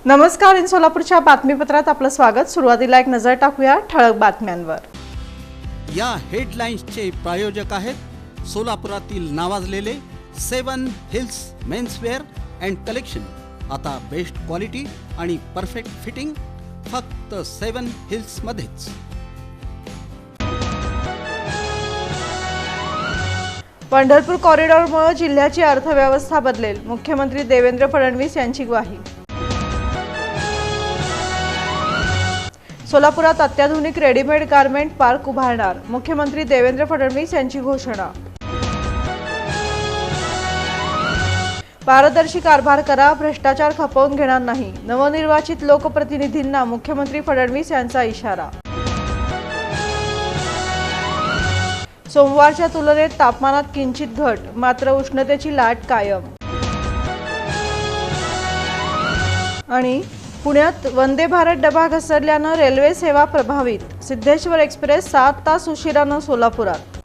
नमस्कार. इन सोलापूरच्या बातमीपत्रात आपलं स्वागत. सुरुवातीला एक नजर टाकूया ठळक बातम्यांवर. या हेडलाईन्सचे प्रायोजक आहेत सोलापुरातील नावाजलेले 7 हिल्स मेन्सवेअर अँड कलेक्शन. आता बेस्ट क्वालिटी आणि परफेक्ट फिटिंग फक्त 7 हिल्स मध्येच. पंढरपूर कॉरिडॉरमुळे जिल्ह्याची अर्थव्यवस्था बदलेल, मुख्यमंत्री देवेंद्र फडणवीस यांची ग्वाही. सोलापुरात अत्याधुनिक रेडीमेड गारमेंट पार्क उभारणार, मुख्यमंत्री देवेंद्र फडणवीस यांची घोषणा. पारदर्शी कारभार करा, भ्रष्टाचार खपवून घेणार नाही, नवनिर्वाचित लोकप्रतिनिधींना मुख्यमंत्री फडणवीस यांचा इशारा. सोमवारच्या तुलनेत तापमानात किंचित घट, मात्र उष्णतेची लाट कायम. आणि पुण्यात वंदे भारत डबा घसरल्यानं रेल्वे सेवा प्रभावित, सिद्धेश्वर एक्सप्रेस 7 तास उशिरानं सोलापुरात.